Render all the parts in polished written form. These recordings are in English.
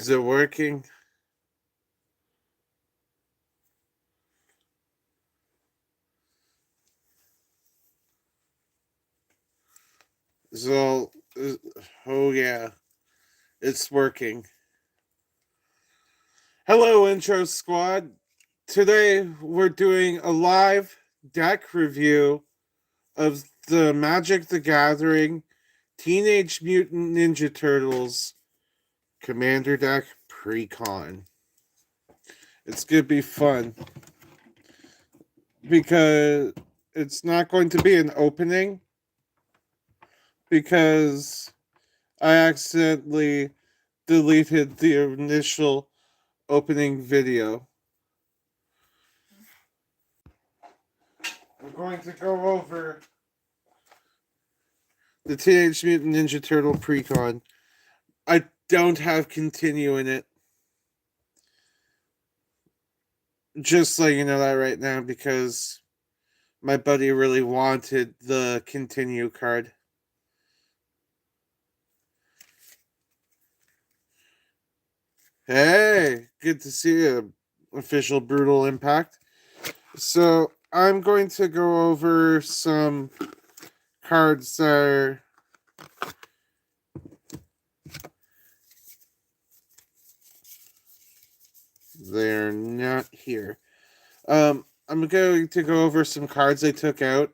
Is it working? So, oh yeah, it's working. Hello, Intro Squad. Today we're doing a live deck review of the Magic the Gathering Teenage Mutant Ninja Turtles Commander Deck Pre-Con. It's gonna be fun because it's not going to be an opening because I accidentally deleted the initial opening video. We're going to go over the Teenage Mutant Ninja Turtle Precon. I don't have continue in it. Just letting you know that right now because my buddy really wanted the continue card. Hey, good to see you, official Brutal Impact. So I'm going to go over some cards that are they're not here. I'm going to go over some cards I took out.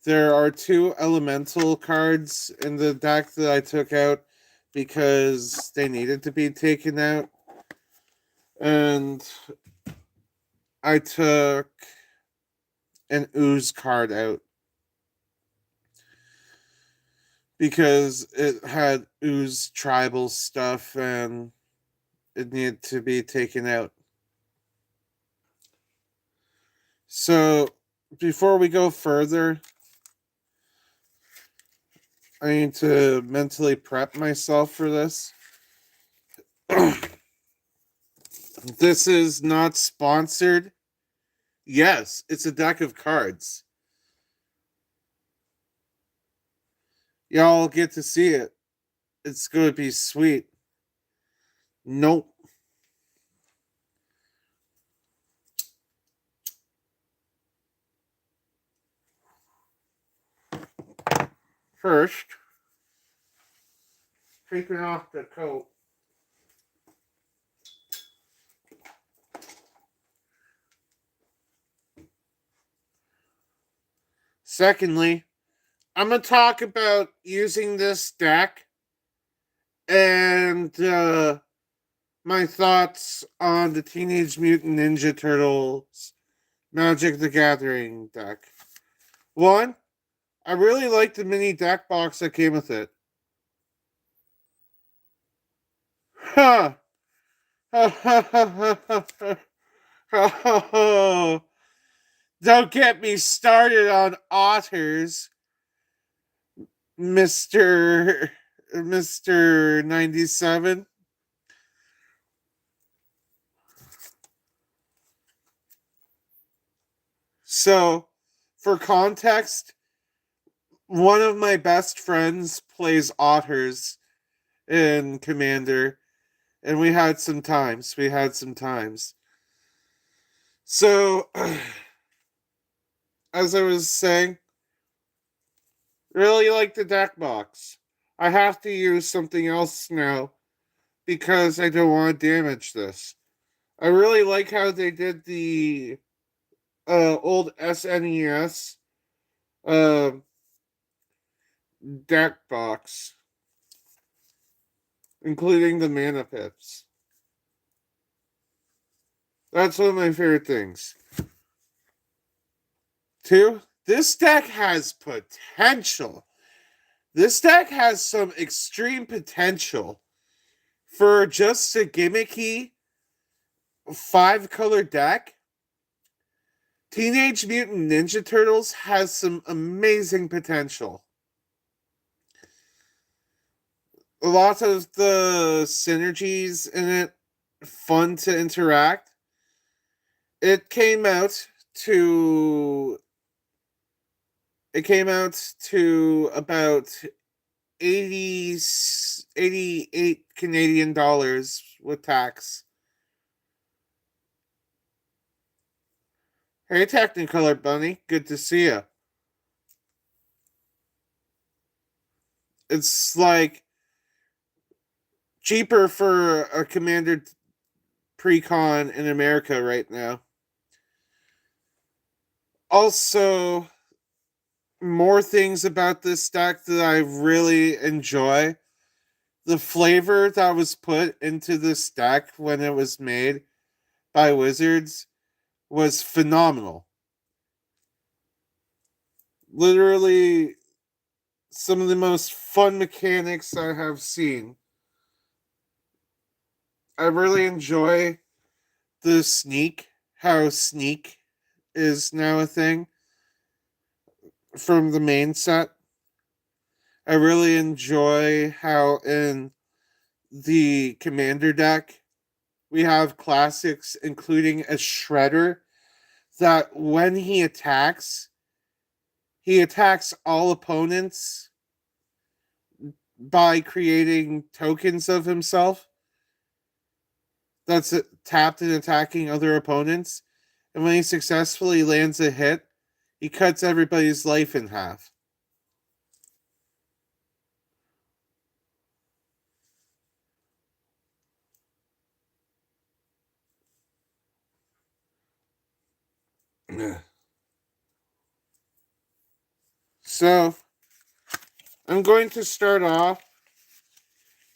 There are 2 elemental cards in the deck that I took out because they needed to be taken out. And I took an ooze card out because it had ooze tribal stuff and it needed to be taken out. So before we go further, I need to mentally prep myself for this. This is not sponsored. Yes, it's a deck of cards. Y'all get to see it. It's going to be sweet. Nope. First, taking off the coat. Secondly, I'm going to talk about using this deck and my thoughts on the Teenage Mutant Ninja Turtles Magic the Gathering deck. One, I really like the mini deck box that came with it. Huh. Don't get me started on otters, Mr. 97. So, for context, one of my best friends plays otters in Commander, and we had some times. So, as I was saying, really like the deck box. I have to use something else now because I don't want to damage this. I really like how they did the old SNES uh, deck box, including the mana pips. That's one of my favorite things. 2, this deck has potential. This deck has some extreme potential for just a gimmicky 5-color deck. Teenage Mutant Ninja Turtles has some amazing potential. A lot of the synergies in it fun to interact. It came out to about 88 Canadian dollars with tax. Hey, Technicolor Bunny, good to see you. It's like cheaper for a Commander Precon in America right now. Also, more things about this deck that I really enjoy. The flavor that was put into this deck when it was made by Wizards was phenomenal. Literally, some of the most fun mechanics I have seen. I really enjoy the sneak, how sneak is now a thing from the main set. I really enjoy how in the commander deck we have classics, including a shredder, that when he attacks all opponents by creating tokens of himself that's tapped and attacking other opponents. And when he successfully lands a hit, he cuts everybody's life in half. So, I'm going to start off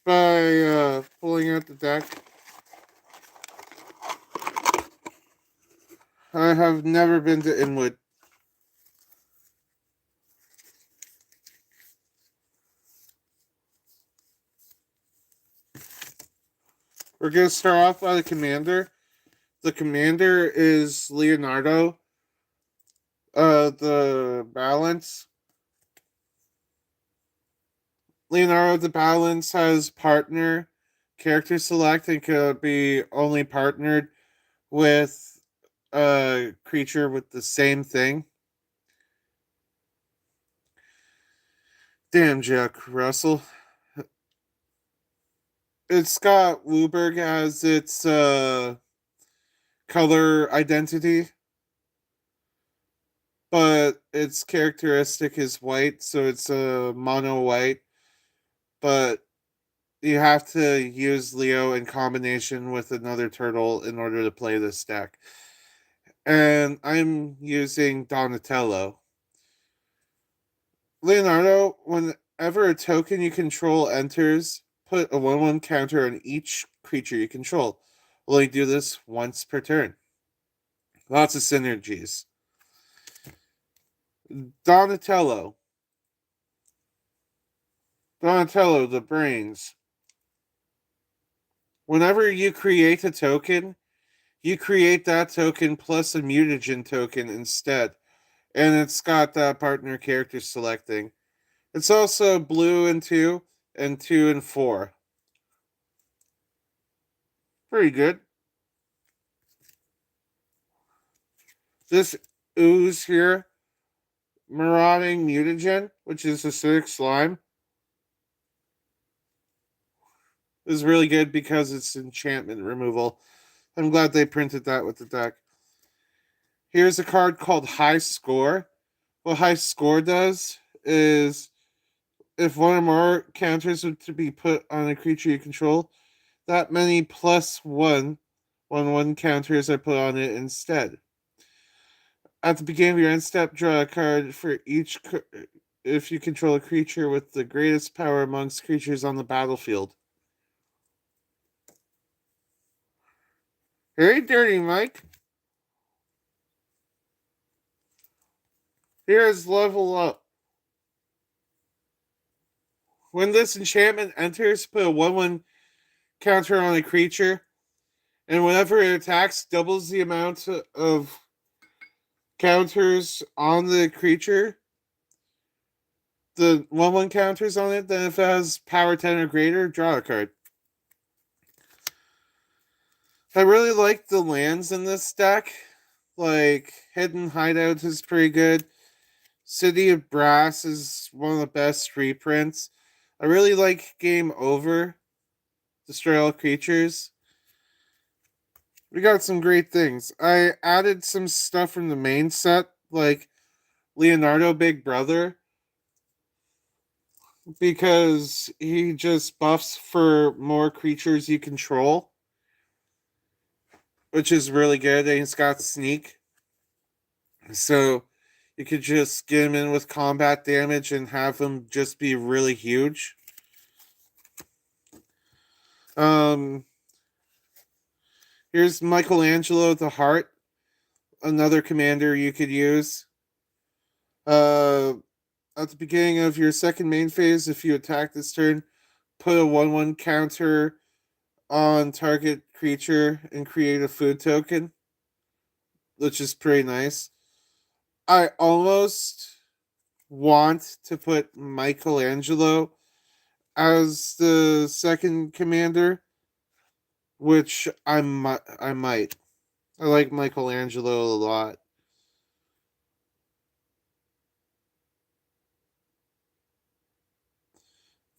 by pulling out the deck. I have never been to Inwood. We're going to start off by the commander. The commander is Leonardo. The balance. Leonardo the balance has partner character select and could be only partnered with a creature with the same thing. Damn, Jack Russell. It's got Wooburg as its color identity, but its characteristic is white, so it's a mono white. But you have to use Leo in combination with another turtle in order to play this deck. And I'm using Donatello. Leonardo, whenever a token you control enters, put a 1/1 counter on each creature you control. Only do this once per turn. Lots of synergies. Donatello. Donatello, the brains. Whenever you create a token, you create that token plus a mutagen token instead. And it's got that partner character selecting. It's also blue and 2 and 2 and 4. Pretty good. This ooze here, Marauding Mutagen, which is acidic slime, is really good because it's enchantment removal. I'm glad they printed that with the deck. Here's a card called High Score. What High Score does is if one or more counters are to be put on a creature you control, that many plus 1/1 counters are put on it instead. At the beginning of your end step, draw a card for each if you control a creature with the greatest power amongst creatures on the battlefield. Very dirty, Mike. Here's Level Up. When this enchantment enters, put a 1/1 counter on a creature, and whenever it attacks, doubles the amount of counters on the creature. The 1/1 counters on it, then if it has power 10 or greater, draw a card. I really like the lands in this deck. Like, Hidden Hideout is pretty good. City of Brass is one of the best reprints. I really like Game Over, Destroy All Creatures. We got some great things. I added some stuff from the main set, like Leonardo Big Brother, because he just buffs for more creatures you control, which is really good. And he's got sneak, so you could just get him in with combat damage and have him just be really huge. Um, Here's Michelangelo the Heart, another commander you could use. Uh, at the beginning of your second main phase, if you attack this turn, put a 1/1 counter on target creature and create a food token, which is pretty nice. I almost want to put Michelangelo as the second commander, which I might. I like Michelangelo a lot.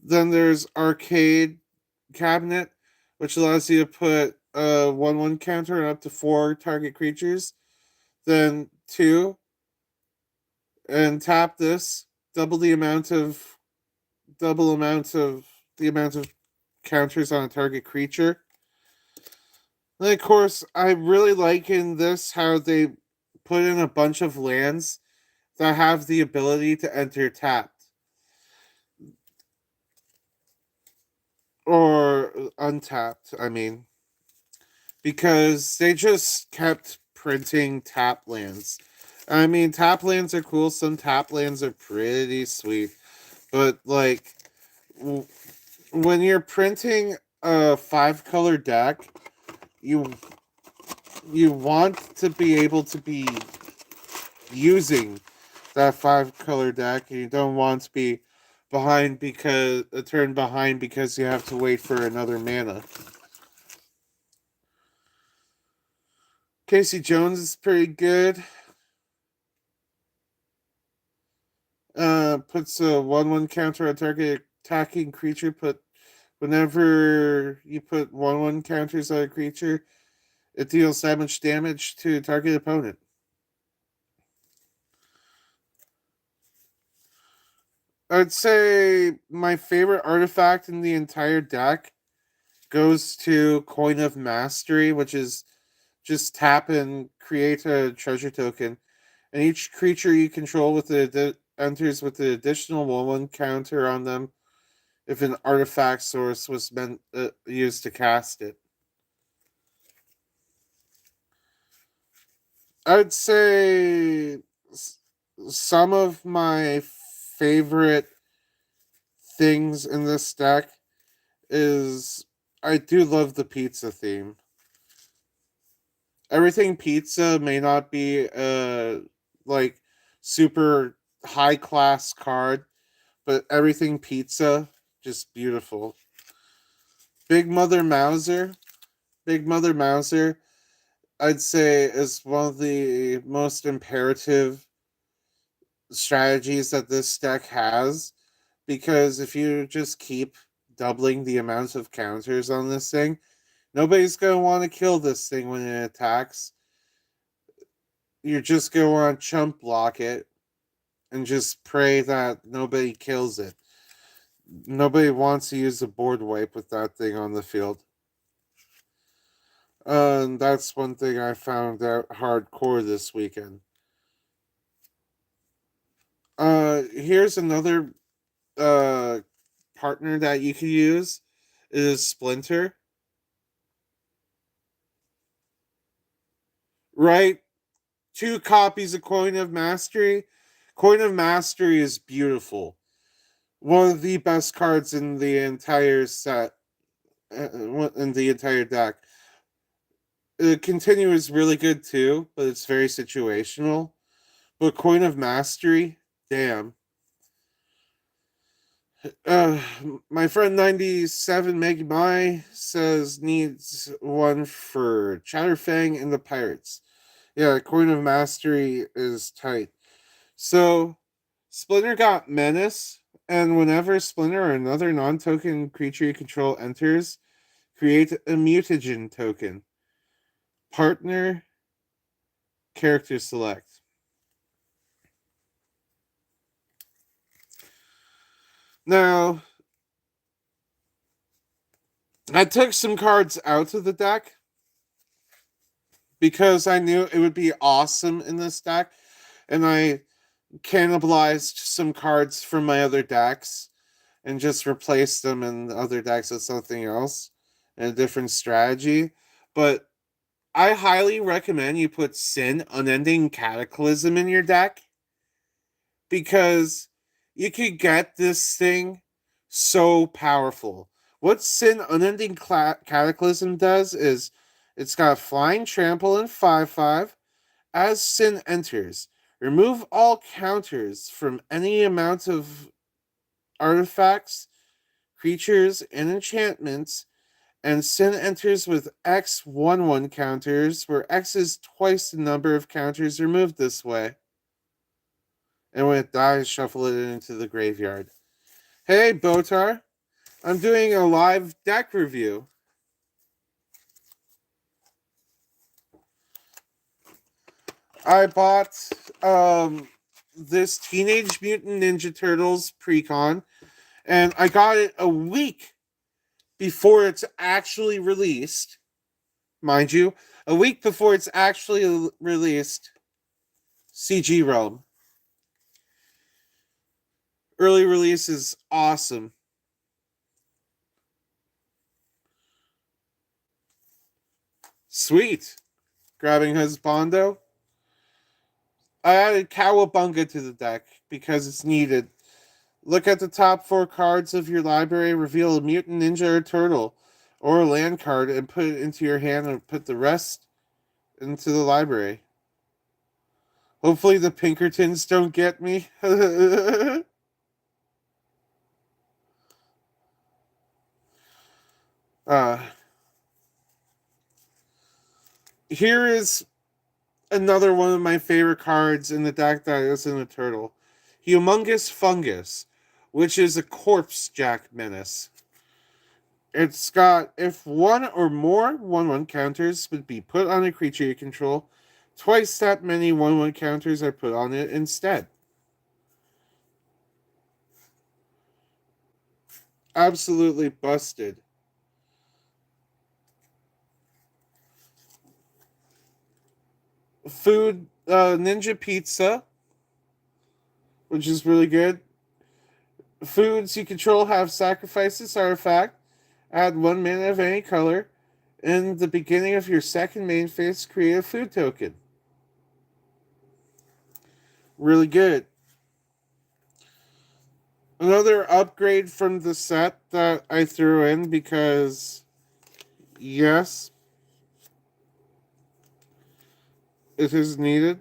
Then there's Arcade Cabinet, which allows you to put a 1/1 counter on up to 4 target creatures. Then 2, and tap this, double the amount of double amount of the amount of counters on a target creature. And of course, I really like in this how they put in a bunch of lands that have the ability to enter tapped or untapped. I mean, because they just kept printing tap lands. I mean, tap lands are cool. Some tap lands are pretty sweet, but like when you're printing a 5 color deck, you you want to be able to be using that 5 color deck, and you don't want to be behind because a turn behind because you have to wait for another mana. Casey Jones is pretty good. Puts a 1/1 counter on target attacking creature. Whenever you put 1/1 counters on a creature, it deals that much damage to a target opponent. I'd say my favorite artifact in the entire deck goes to Coin of Mastery, which is just tap and create a treasure token, and each creature you control enters with an additional 1/1 counter on them if an artifact source was meant used to cast it. I'd say some of my favorite things in this deck is I do love the pizza theme. Everything pizza may not be a like super high class card, but everything pizza just beautiful. Big Mother Mauser, Big Mother Mauser, I'd say is one of the most imperative strategies that this deck has, because if you just keep doubling the amount of counters on this thing, nobody's going to want to kill this thing when it attacks. You're just going to want to chump block it and just pray that nobody kills it. Nobody wants to use a board wipe with that thing on the field. And that's one thing I found out hardcore this weekend. Here's another uh partner that you can use is Splinter. Right? 2 copies of Coin of Mastery. Coin of Mastery is beautiful. One of the best cards in the entire set, in the entire deck. Continue is really good too, but it's very situational. But Coin of Mastery, damn. Uh, my friend 97 Meg Mai says needs one for Chatterfang and the Pirates. Yeah, Coin of Mastery is tight. So, Splinter got Menace, and whenever Splinter or another non token creature you control enters, create a mutagen token. Partner, character select. Now, I took some cards out of the deck because I knew it would be awesome in this deck, and I cannibalized some cards from my other decks and just replaced them in other decks with something else and a different strategy. But I highly recommend you put Sin Unending Cataclysm in your deck because you could get this thing so powerful. What Sin Unending Cataclysm does is it's got Flying Trample and 5/5. As Sin enters, remove all counters from any amount of artifacts, creatures, and enchantments, and Sin enters with X 1/1 counters, where X is twice the number of counters removed this way. And when it dies, shuffle it into the graveyard. Hey, Botar, I'm doing a live deck review. I bought this Teenage Mutant Ninja Turtles precon, and I got it a week before it's actually released. Mind you, a week before it's actually released. CG Realm. Early release is awesome. Sweet. Grabbing Husbando. I added Cowabunga to the deck because it's needed. Look at the top 4 cards of your library, reveal a mutant ninja or turtle or a land card, and put it into your hand and put the rest into the library. Hopefully the Pinkertons don't get me. uh, Here is another one of my favorite cards in the deck that isn't a turtle. Humongous Fungus, which is a corpse jack menace. It's got if one or more 1/1 counters would be put on a creature you control, twice that many 1/1 counters are put on it instead. Absolutely busted. Food Ninja Pizza, which is really good. Foods you control have sacrifice this artifact. Add 1 mana of any color. In the beginning of your second main phase, create a food token. Really good. Another upgrade from the set that I threw in because, yes, it is needed.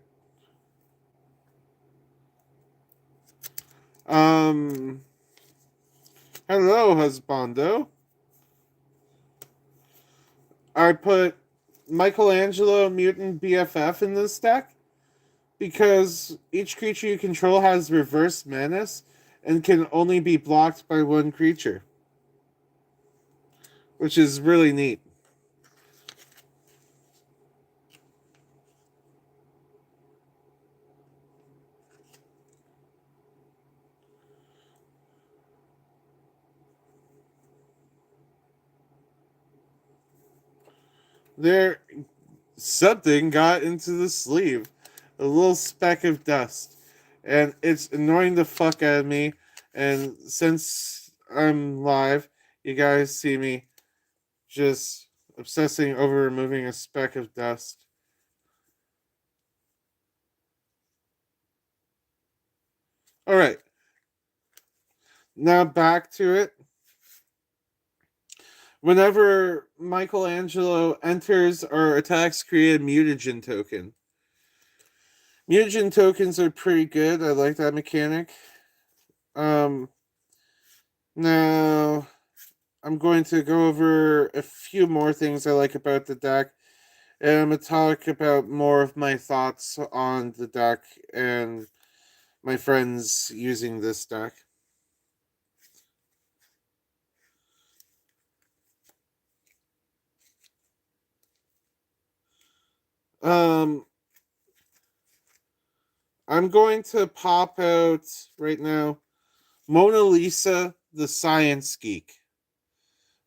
Um, Hello, husbando. I put Michelangelo Mutant BFF in this deck because each creature you control has reverse menace and can only be blocked by one creature, which is really neat. There, something got into the sleeve, a little speck of dust, and it's annoying the fuck out of me. And since I'm live, you guys see me just obsessing over removing a speck of dust. All right, now back to it. Whenever Michelangelo enters or attacks, create a mutagen token. Mutagen tokens are pretty good. I like that mechanic. Um, Now I'm going to go over a few more things I like about the deck, and I'm going to talk about more of my thoughts on the deck and my friends using this deck. Um, I'm going to pop out right now Mona Lisa the Science Geek.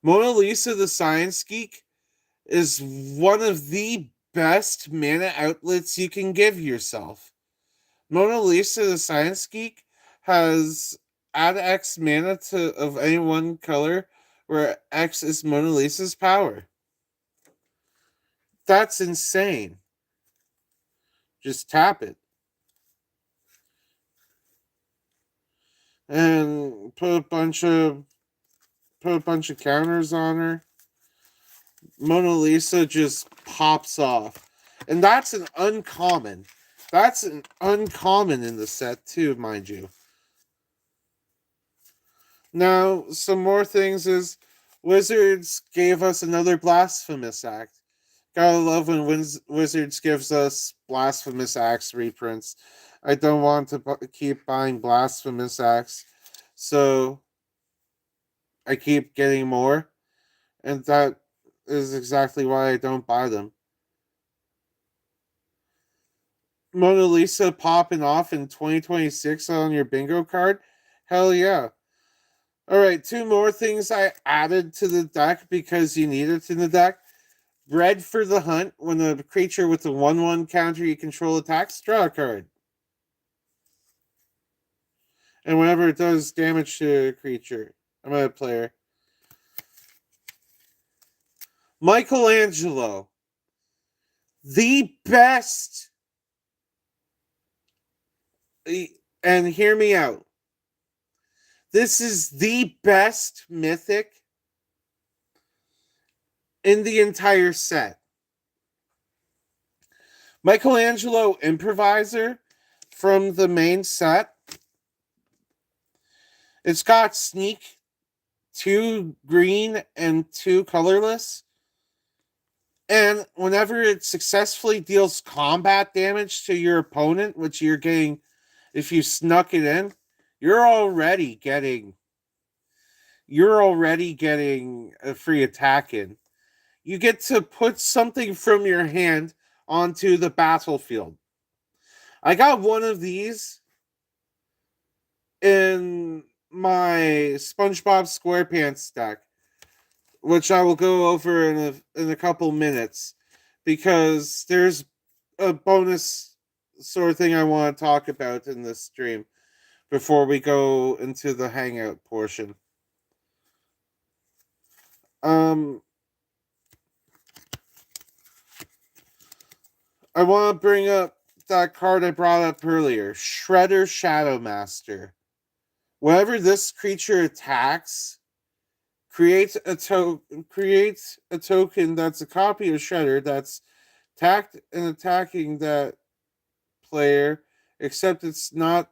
Mona Lisa the Science Geek is one of the best mana outlets you can give yourself. Mona Lisa the Science Geek has add X mana to of any one color where X is Mona Lisa's power. That's insane. Just tap it. And put a bunch of counters on her. Mona Lisa just pops off. And that's an uncommon. That's an uncommon in the set too, mind you. Now, some more things is Wizards gave us another Blasphemous Act. Gotta love when Wizards gives us Blasphemous Acts reprints. I don't want to keep buying Blasphemous Acts, so I keep getting more, and that is exactly why I don't buy them. Mona Lisa popping off in 2026 on your bingo card? Hell yeah. All right, two more things I added to the deck because you need it in the deck. Bred for the Hunt. When a creature with a 1/1 counter you control attacks, draw a card. And whenever it does damage to a creature, I'm a player. Michelangelo. The best. And hear me out. This is the best mythic in the entire set. Michelangelo Improviser from the main set. It's got Sneak, 2 green and 2 colorless. And whenever it successfully deals combat damage to your opponent, which you're getting if you snuck it in, you're already getting a free attack in. You get to put something from your hand onto the battlefield. I got one of these in my SpongeBob SquarePants deck, which I will go over in a couple minutes because there's a bonus sort of thing I want to talk about in this stream before we go into the hangout portion. I want to bring up that card I brought up earlier, Shredder Shadowmaster. Whenever this creature attacks, creates a token that's a copy of Shredder that's tacked and attacking that player, except it's not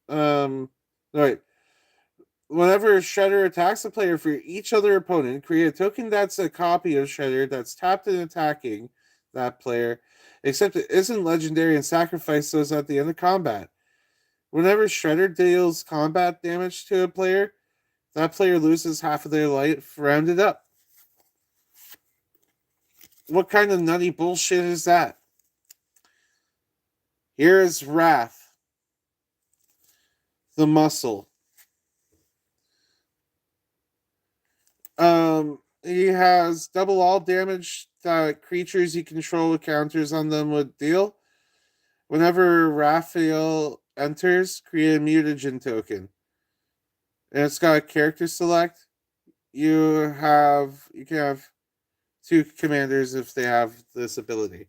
right. Whenever Shredder attacks a player for each other opponent, create a token that's a copy of Shredder that's tapped and attacking that player, except it isn't legendary, and sacrifice those at the end of combat. Whenever Shredder deals combat damage to a player, that player loses half of their life rounded up. What kind of nutty bullshit is that? Here is Wrath, the muscle. He has double all damage that creatures you control with counters on them would deal. Whenever Raphael enters, create a mutagen token. And it's got a character select. You can have 2 commanders if they have this ability.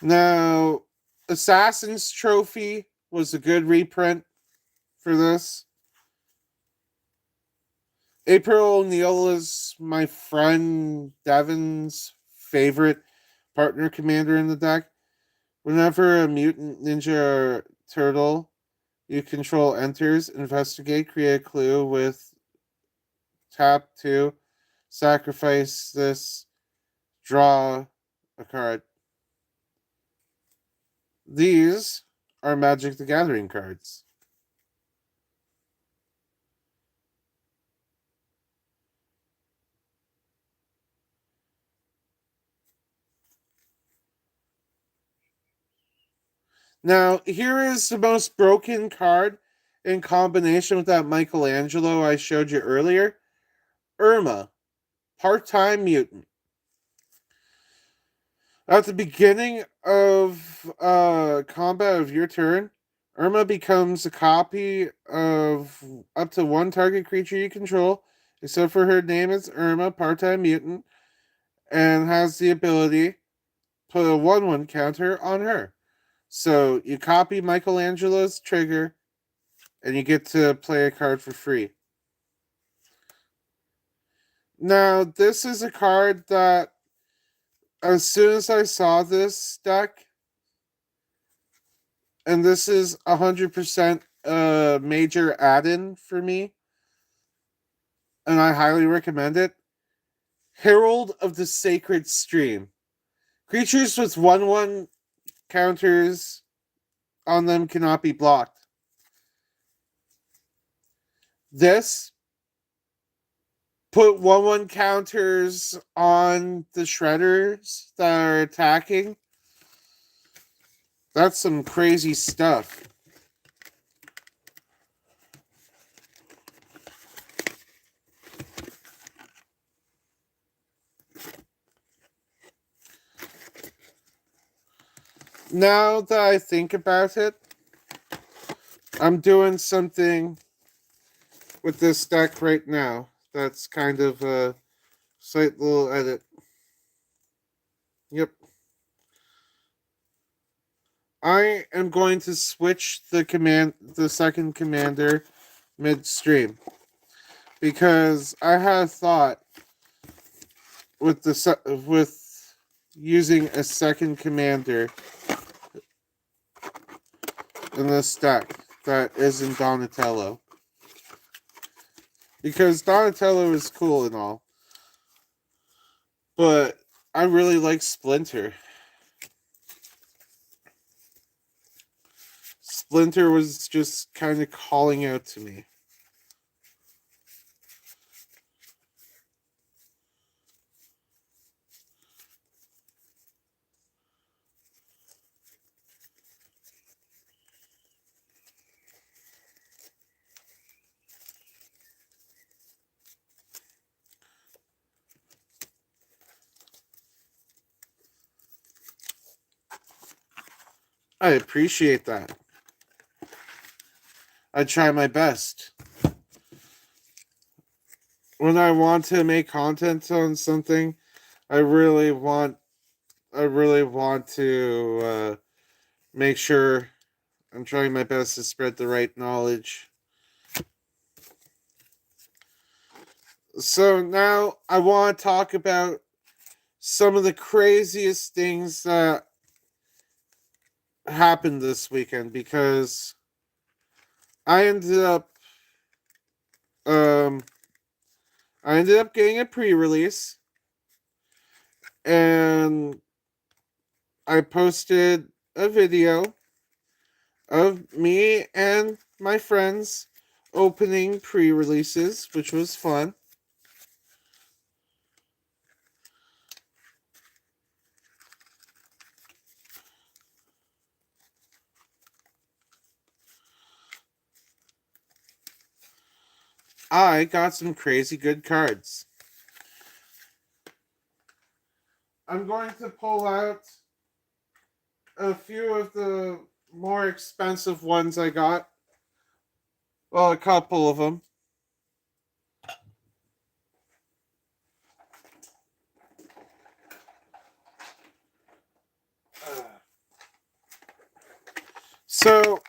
Now, Assassin's Trophy was a good reprint for this. April O'Neil is my friend Devin's favorite partner commander in the deck. Whenever a mutant ninja or turtle you control enters, investigate, create a clue with tap 2, sacrifice this, draw a card. These are Magic the Gathering cards. Now, here is the most broken card in combination with that Michelangelo I showed you earlier. Irma, part-time mutant. At the beginning of combat of your turn, Irma becomes a copy of up to one target creature you control, except for her name is Irma, part-time mutant, and has the ability put a 1/1 counter on her. So you copy Michelangelo's trigger, and you get to play a card for free. Now, this is a card that, as soon as I saw this deck, and this is 100% a major add-in for me, and I highly recommend it. Herald of the Sacred Stream. Creatures with 1/1 counters on them cannot be blocked. This put 1/1 counters on the shredders that are attacking. That's some crazy stuff. Now that I think about it, I'm doing something with this deck right now. That's kind of a slight little edit. Yep. I am going to switch the second commander midstream, because I had thought with using a second commander in this deck that isn't Donatello, because Donatello is cool and all, but I really like Splinter. Splinter was just kind of calling out to me. I appreciate that. I try my best. When I want to make content on something, I really want to make sure I'm trying my best to spread the right knowledge. So now I want to talk about some of the craziest things that happened this weekend, because I ended up um getting a pre-release, and I posted a video of me and my friends opening pre-releases, which was fun. I got some crazy good cards. I'm going to pull out a few of the more expensive ones I got. Well, a couple of them. So,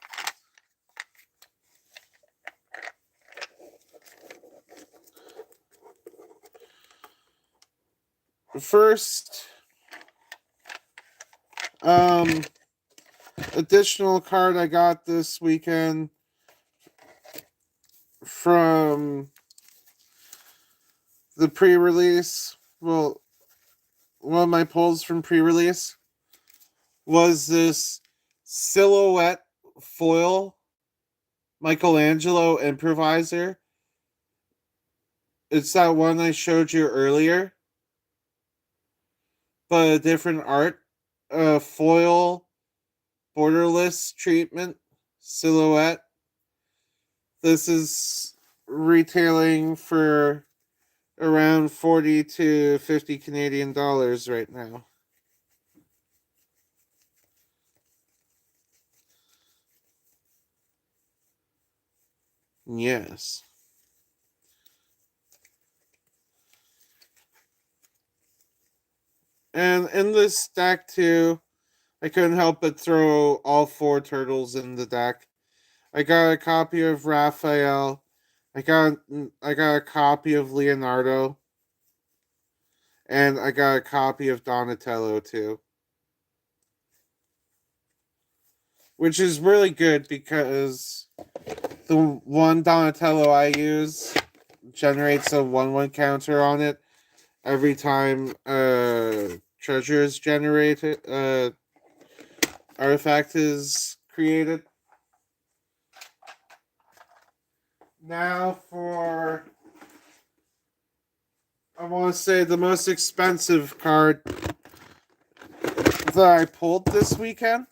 first, um, additional card I got this weekend from the pre-release. Well, one of my pulls from pre-release was this silhouette foil Michelangelo improviser. It's that one I showed you earlier, but a different art. Foil borderless treatment silhouette. This is retailing for around 40 to 50 Canadian dollars right now. Yes. And in this deck too, I couldn't help but throw all four turtles in the deck. I got a copy of Raphael. I got I got a copy of Leonardo, and I got a copy of Donatello too, which is really good because the one Donatello I use generates a 1/1 counter on it every time treasure is generated, artifact is created. Now for, I want to say, the most expensive card that I pulled this weekend.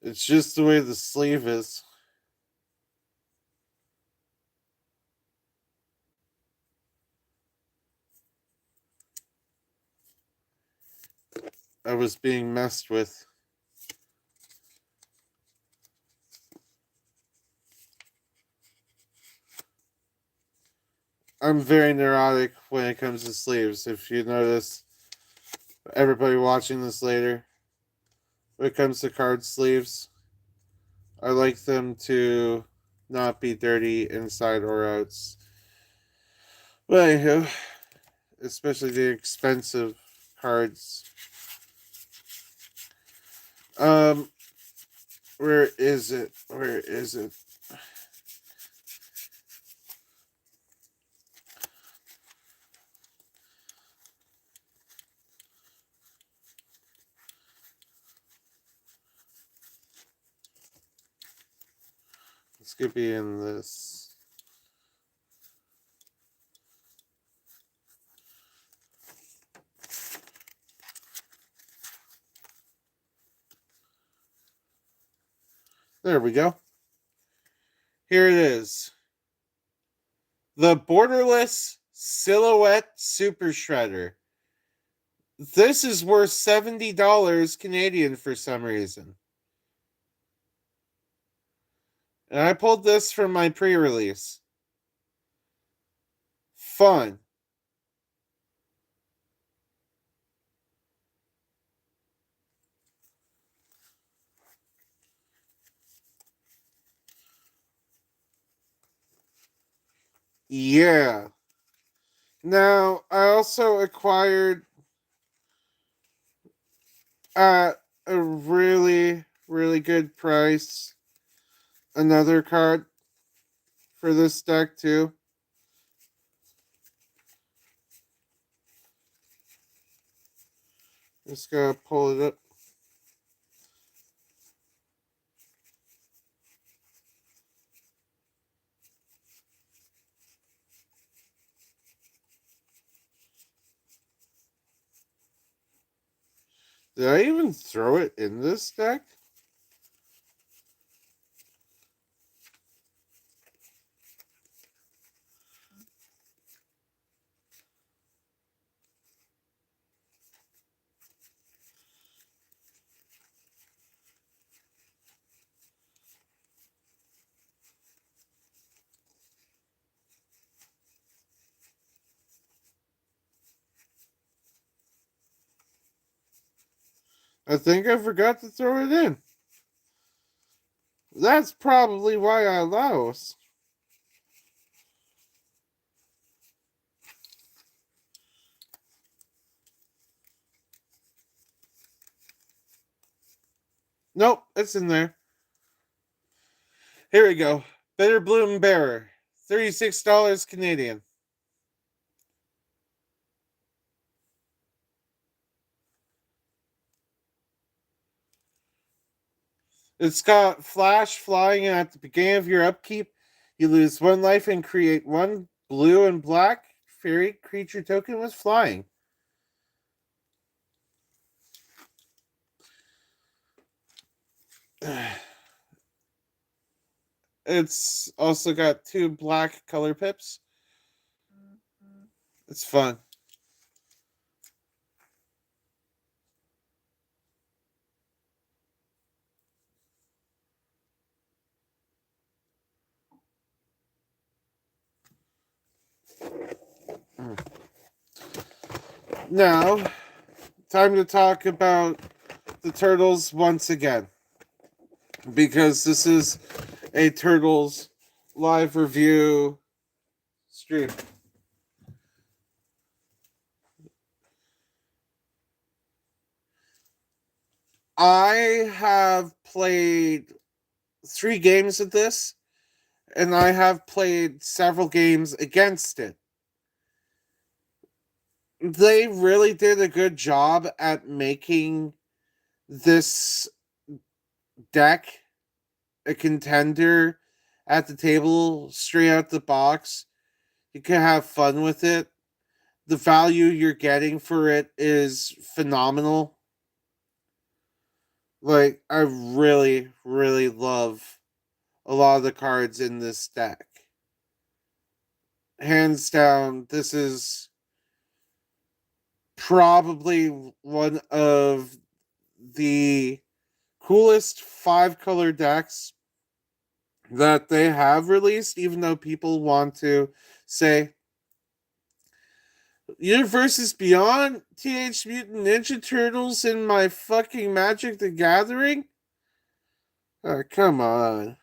It's just the way the sleeve is. I was being messed with. I'm very neurotic when it comes to sleeves. If you notice, everybody watching this later, when it comes to card sleeves, I like them to not be dirty inside or outs. But anywho, especially the expensive cards. Um, where is it? Where is it? This could be in this. There we go. Here it is. The Borderless Silhouette Super Shredder. This is worth $70 Canadian for some reason. And I pulled this from my pre-release. Fun. Yeah. Now, I also acquired at a really, really good price another card for this deck too. Just gotta pull it up. Did I even throw it in this deck? I think I forgot to throw it in. That's probably why I lost. Nope, it's in there. Here we go. Bitter Bloom Bearer, $36 Canadian. It's got Flash flying, and at the beginning of your upkeep, you lose one life and create one blue and black fairy creature token with flying. It's also got two black color pips. It's fun. Now, time to talk about the Turtles once again. Because this is a Turtles live review stream. I have played 3 games of this, and I have played several games against it. They really did a good job at making this deck a contender at the table straight out the box. You can have fun with it. The value you're getting for it is phenomenal. Like, I really, really love a lot of the cards in this deck. Hands down, this is probably one of the coolest 5-color decks that they have released, even though people want to say Universes Beyond Teenage Mutant Ninja Turtles in my fucking Magic the Gathering? Oh, come on.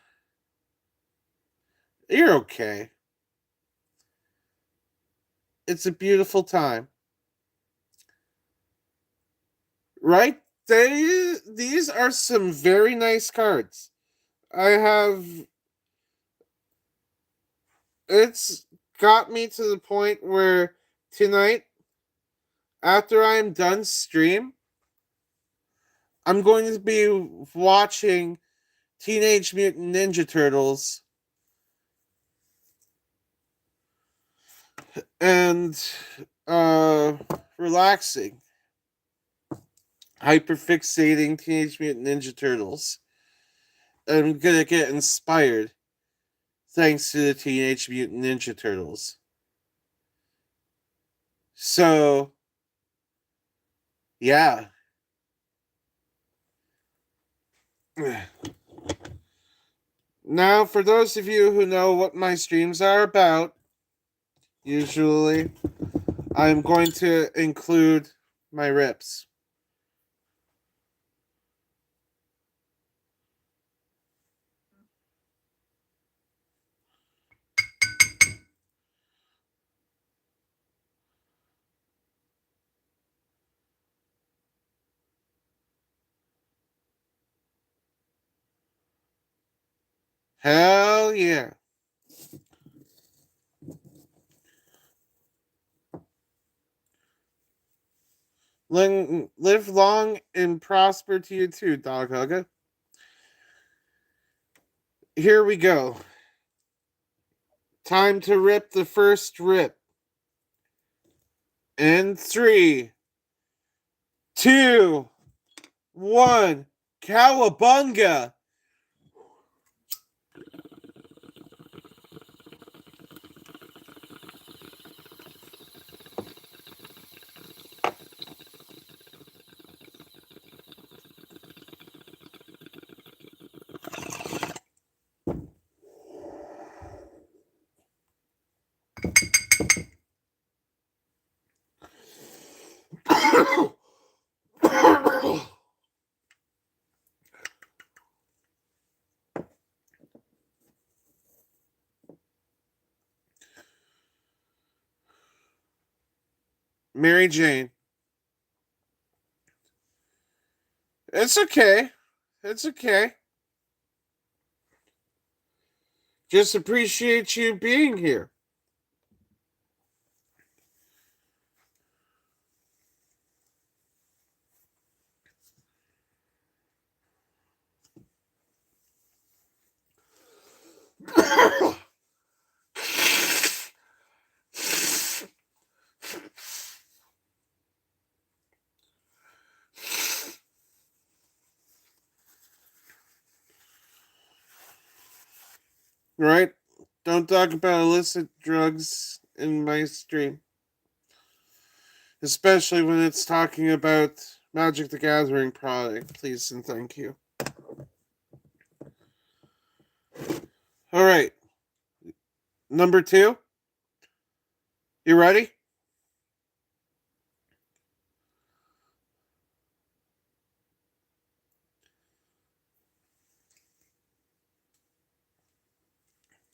You're okay. It's a beautiful time. Right? These are some very nice cards. I have it's got me to the point where tonight, after I'm done stream, I'm going to be watching Teenage Mutant Ninja Turtles and relaxing, hyperfixating Teenage Mutant Ninja Turtles. I'm gonna get inspired thanks to the Teenage Mutant Ninja Turtles. So, yeah. Now, for those of you who know what my streams are about, usually I'm going to include my rips. Hell yeah. Live long and prosper to you too, Dog Hugga. Here we go. Time to rip the first rip. In 3, 2, 1. Cowabunga! Mary Jane. It's okay. It's okay. Just appreciate you being here. Right? Don't talk about illicit drugs in my stream. Especially when it's talking about Magic the Gathering product, please and thank you. Alright. Number 2. You ready?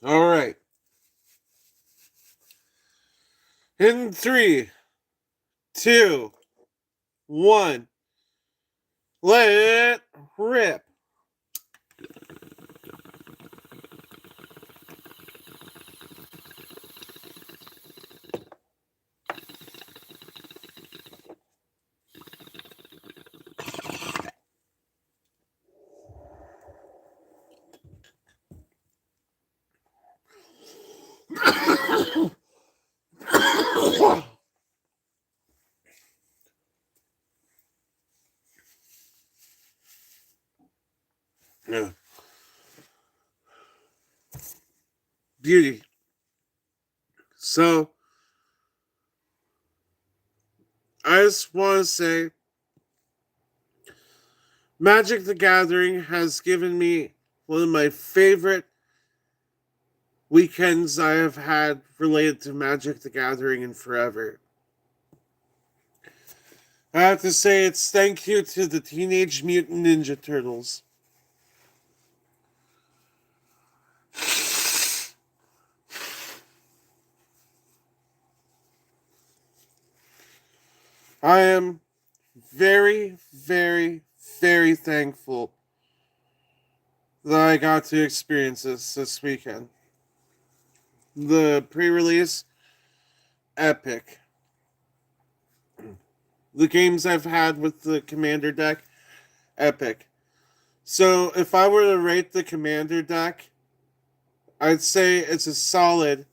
Alright. In 3, 2, 1. Let it rip. Yeah. Beauty. So, I just want to say Magic the Gathering has given me one of my favorite weekends I have had related to Magic the Gathering in forever. I have to say it's thank you to the Teenage Mutant Ninja Turtles. I am very, very, very thankful that I got to experience this weekend. The pre-release, epic. The games I've had with the Commander deck, epic. So if I were to rate the Commander deck, I'd say it's a solid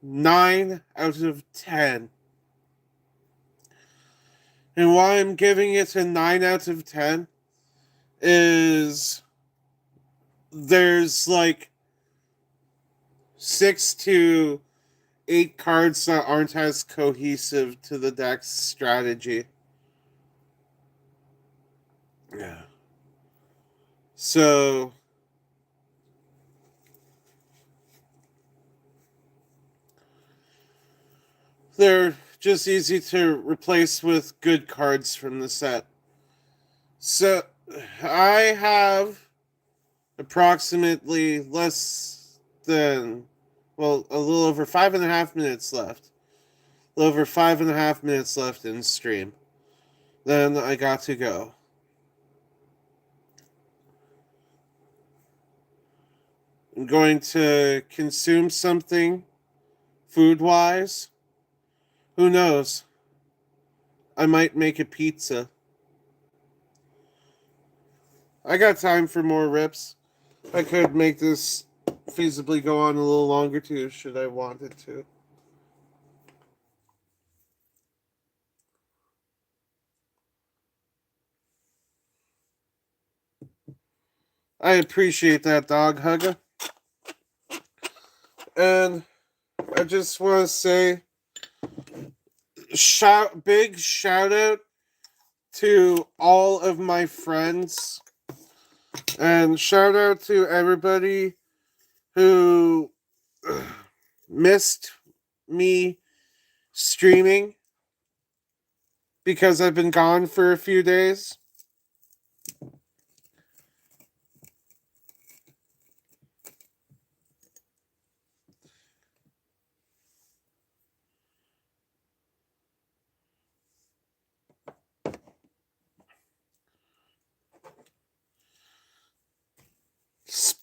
9 out of 10. And why I'm giving it a 9 out of 10 is there's like 6 to 8 cards that aren't as cohesive to the deck's strategy. Yeah. So they're just easy to replace with good cards from the set. So I have approximately less than, well, a little over 5.5 minutes left. A little over 5.5 minutes left in stream. Then I got to go. I'm going to consume something food wise. Who knows? I might make a pizza. I got time for more rips. I could make this feasibly go on a little longer too, should I want it to. I appreciate that, dog hugger. And I just want to say, big shout out to all of my friends, and shout out to everybody who missed me streaming because I've been gone for a few days.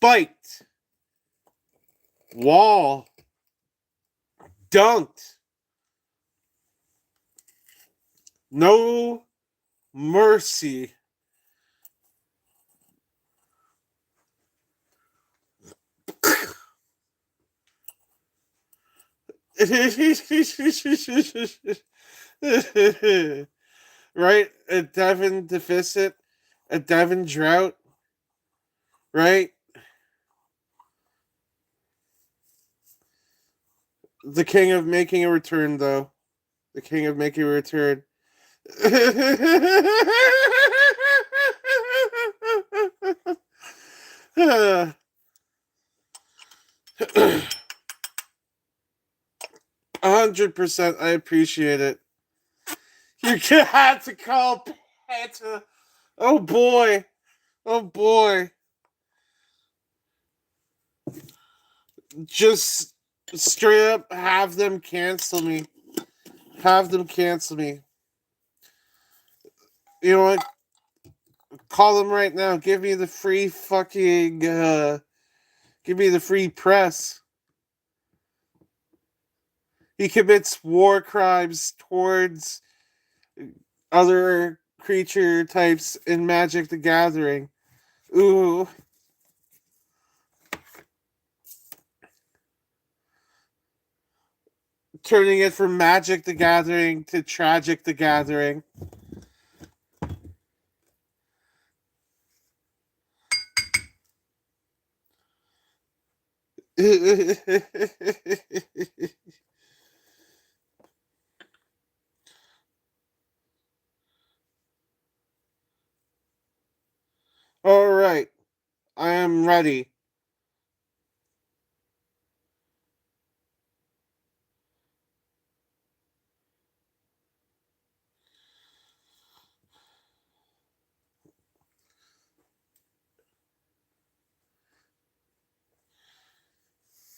spiked, wall, dunked, no mercy. Right? A Devon deficit, a Devon drought, right? The king of making a return, though. The king of making a return. 100%. I appreciate it. You had to call Panta. Oh boy. Oh boy. Just straight up have them cancel me. Have them cancel me. You know what? Call them right now. Give me the free fucking. Give me the free press. He commits war crimes towards other creature types in Magic the Gathering. Ooh. Turning it from Magic the Gathering to Tragic the Gathering. All right. I am ready.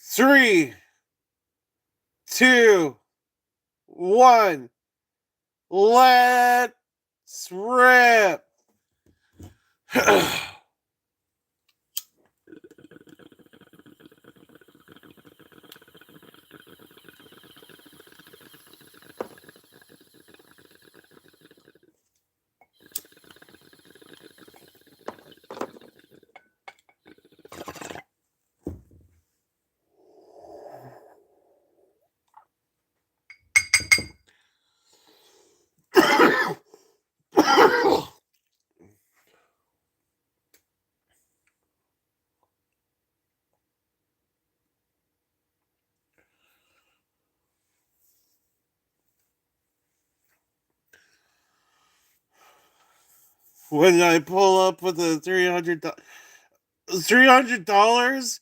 Three, two, one. Let's rip. When I pull up with the $300,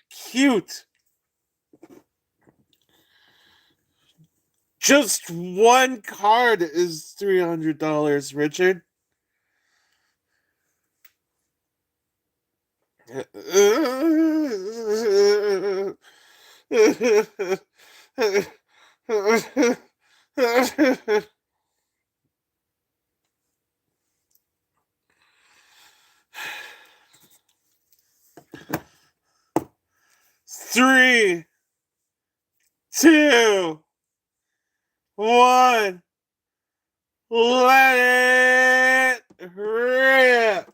cute. Just one card is $300, Richard. Three, two, one. Let it rip.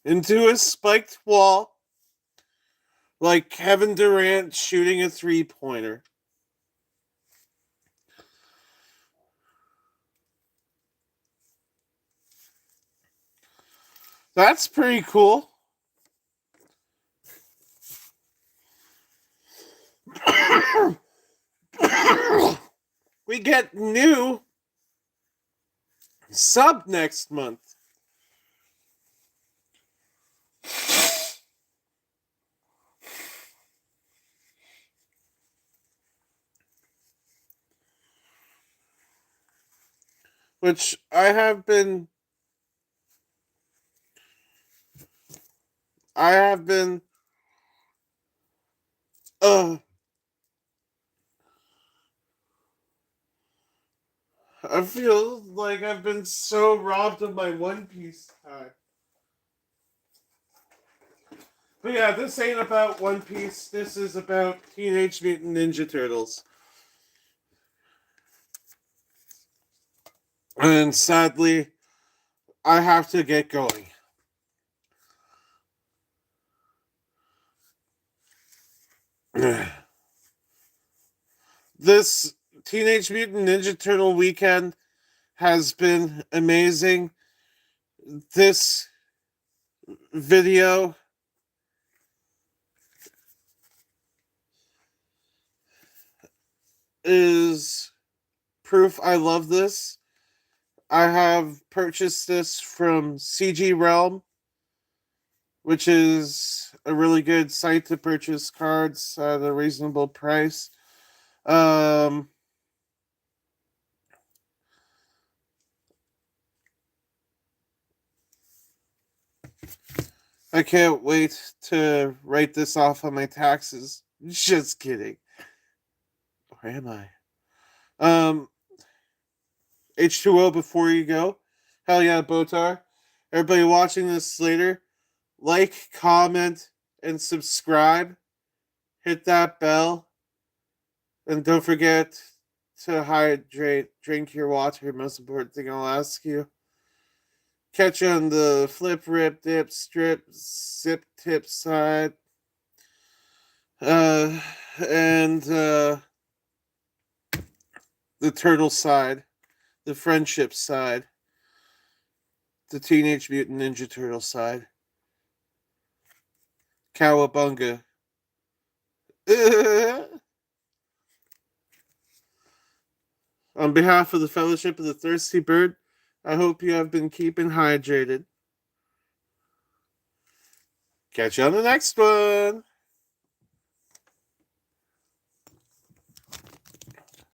Into a spiked wall, like Kevin Durant shooting a three-pointer. That's pretty cool. We get new sub next month. Which I have been uh I feel like I've been so robbed of my One Piece time. But yeah, this ain't about One Piece. This is about Teenage Mutant Ninja Turtles. And sadly, I have to get going. This Teenage Mutant Ninja Turtle weekend has been amazing. This video is proof I love this. I have purchased this from CG Realm, which is a really good site to purchase cards at a reasonable price. Um, I can't wait to write this off on my taxes. Just kidding. Where am I? H2O before you go. Hell yeah, Botar. Everybody watching this later, like, comment, and subscribe. Hit that bell. And don't forget to hydrate, drink your water. Most important thing I'll ask you. Catch you on the flip, rip, dip, strip, sip, tip side. Uh, and the turtle side, the friendship side, the Teenage Mutant Ninja Turtle side. Cowabunga. On behalf of the Fellowship of the Thirsty Bird, I hope you have been keeping hydrated. Catch you on the next one.